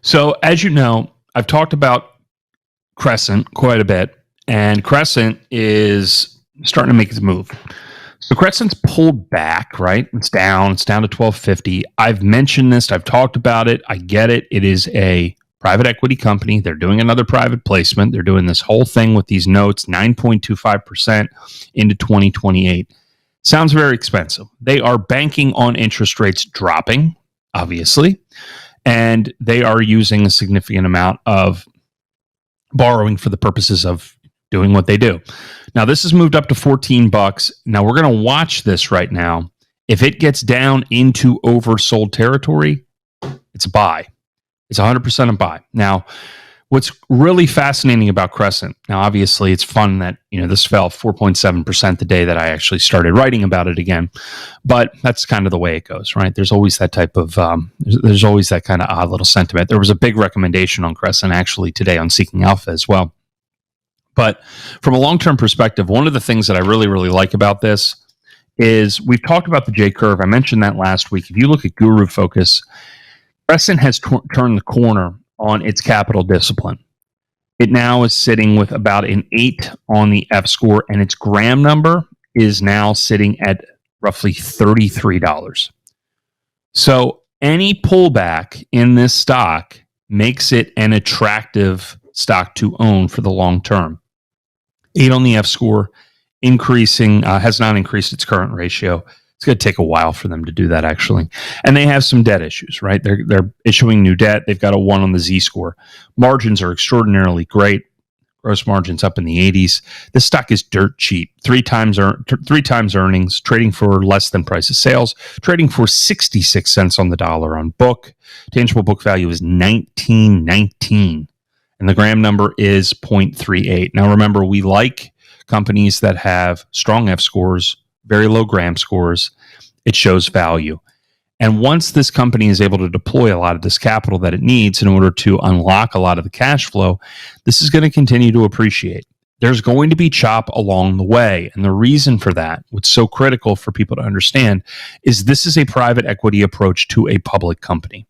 So, as you know, I've talked about Crescent quite a bit, and Crescent is starting to make its move. So Crescent's pulled back, right? It's down. It's down to 1250. I've mentioned this. I've talked about it. I get it. It is a private equity company. They're doing another private placement. They're doing this whole thing with these notes, 9.25% into 2028. Sounds very expensive. They are banking on interest rates dropping, obviously, and they are using a significant amount of borrowing for the purposes of doing what they do. Now, this has moved up to $14. Now, we're going to watch this right now. If it gets down into oversold territory, it's a buy. It's 100% a buy. Now, what's really fascinating about Crescent, now, obviously, it's fun that, this fell 4.7% the day that I actually started writing about it again. But that's kind of the way it goes, right? There's always that type of, there's always that kind of odd little sentiment. There was a big recommendation on Crescent actually today on Seeking Alpha as well. But from a long-term perspective, one of the things that I really, really like about this is we've talked about the J-curve. I mentioned that last week. If you look at Guru Focus, Crescent has turned the corner on its capital discipline. It now is sitting with about an 8 on the F-score, and its gram number is now sitting at roughly $33. So any pullback in this stock makes it an attractive stock to own for the long term. 8 on the F-score, increasing, has not increased its current ratio. It's going to take a while for them to do that, actually. And they have some debt issues, right? They're issuing new debt. They've got a 1 on the Z-score. Margins are extraordinarily great. Gross margins up in the 80s. This stock is dirt cheap. Three times earnings, trading for less than price of sales, trading for 66 cents on the dollar on book. Tangible book value is $19.19. And the gram number is 0.38. Now, remember, we like companies that have strong F scores, very low gram scores. It shows value. And once this company is able to deploy a lot of this capital that it needs in order to unlock a lot of the cash flow, this is going to continue to appreciate. There's going to be chop along the way. And the reason for that, what's so critical for people to understand, is this is a private equity approach to a public company.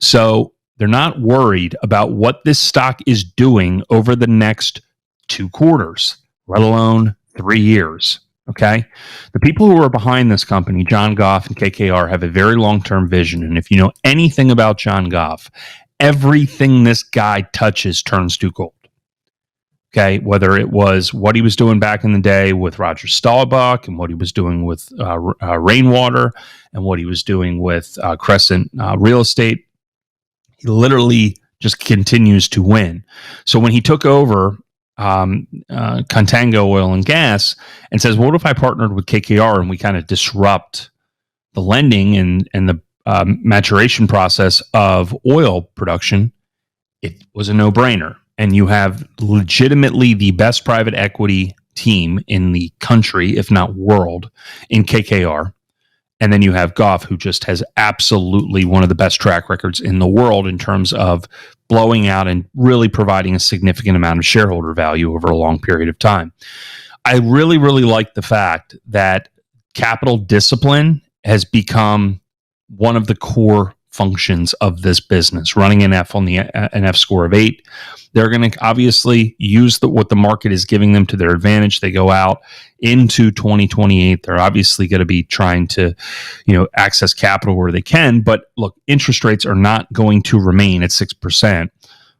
So they're not worried about what this stock is doing over the next 2 quarters, let alone 3 years. Okay? The people who are behind this company, John Goff and KKR, have a very long-term vision. And if you know anything about John Goff, everything this guy touches turns to gold. Okay? Whether it was what he was doing back in the day with Roger Staubach and what he was doing with Rainwater and what he was doing with Crescent Real Estate, he literally just continues to win. So when he took over Contango Oil and Gas and says, what if I partnered with KKR and we kind of disrupt the lending and the maturation process of oil production? It was a no-brainer. And you have legitimately the best private equity team in the country, if not world, in KKR. And then you have Goff, who just has absolutely one of the best track records in the world in terms of blowing out and really providing a significant amount of shareholder value over a long period of time. I really, really like the fact that capital discipline has become one of the core functions of this business. Running an F on an F score of 8, they're going to obviously use what the market is giving them to their advantage. They go out into 2028. They're obviously going to be trying to, access capital where they can. But look, interest rates are not going to remain at 6%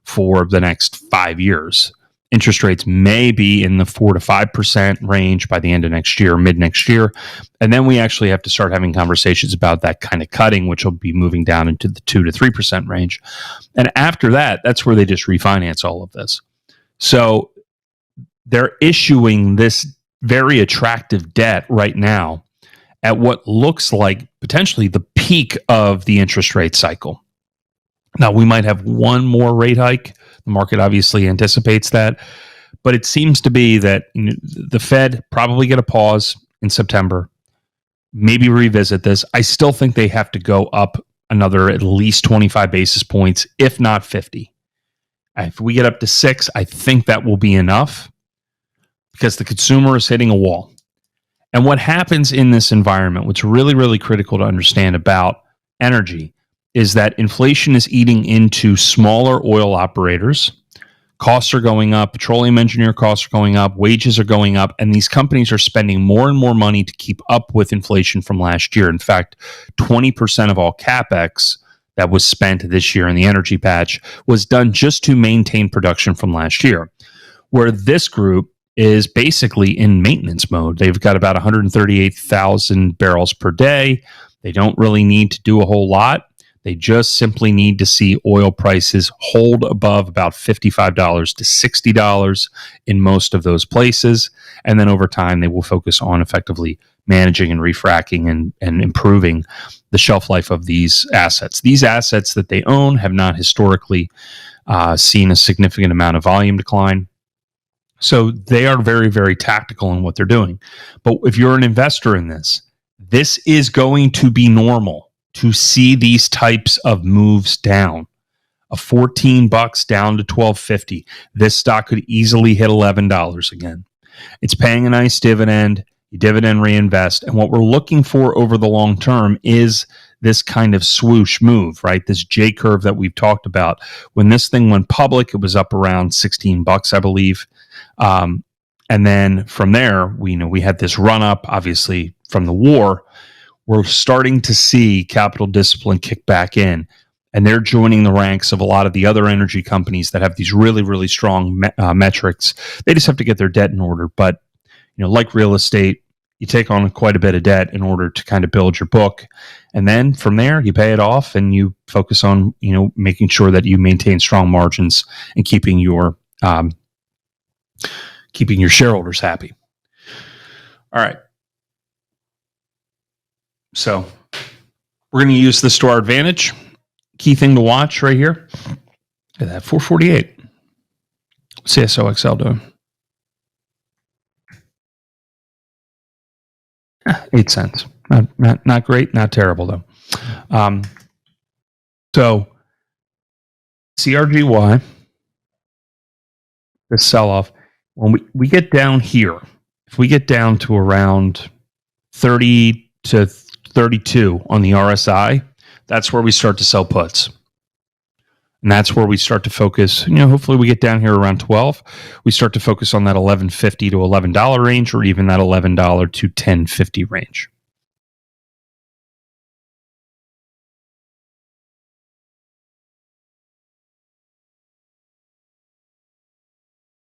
for the next 5 years. Interest rates may be in the 4 to 5% range by the end of next year, mid next year. And then we actually have to start having conversations about that kind of cutting, which will be moving down into the 2 to 3% range. And after that, that's where they just refinance all of this. So they're issuing this very attractive debt right now at what looks like potentially the peak of the interest rate cycle. Now, we might have one more rate hike. The market obviously anticipates that. But it seems to be that the Fed probably get a pause in September, maybe revisit this. I still think they have to go up another at least 25 basis points, if not 50. If we get up to 6, I think that will be enough because the consumer is hitting a wall. And what happens in this environment, what's really, really critical to understand about energy, is that inflation is eating into smaller oil operators. Costs are going up, petroleum engineer costs are going up, wages are going up, and these companies are spending more and more money to keep up with inflation from last year. In fact, 20% of all CapEx that was spent this year in the energy patch was done just to maintain production from last year, where this group is basically in maintenance mode. They've got about 138,000 barrels per day. They don't really need to do a whole lot. They just simply need to see oil prices hold above about $55 to $60 in most of those places. And then over time, they will focus on effectively managing and refracking and improving the shelf life of these assets. These assets that they own have not historically seen a significant amount of volume decline. So they are very, very tactical in what they're doing. But if you're an investor in this is going to be normal to see these types of moves down. A $14 down to $12.50. This stock could easily hit $11 again. It's paying a nice dividend. You dividend reinvest. And what we're looking for over the long term is this kind of swoosh move, right? This J curve that we've talked about. When this thing went public, it was up around $16, I believe. And then from there, we had this run up, obviously, from the war. We're starting to see capital discipline kick back in, and they're joining the ranks of a lot of the other energy companies that have these really, really strong metrics. They just have to get their debt in order. But, like real estate, you take on quite a bit of debt in order to kind of build your book. And then from there, you pay it off and you focus on, making sure that you maintain strong margins and keeping your shareholders happy. All right. So we're going to use this to our advantage. Key thing to watch right here. Look at that, 448. What's CSOXL doing? 8 cents. Not great, not terrible though. So CRGY, the sell-off, when we get down here, if we get down to around 30 to 32 on the RSI, that's where we start to sell puts. And that's where we start to focus. Hopefully we get down here around 12. We start to focus on that $11.50 to $11 range, or even that $11 to $10.50 range.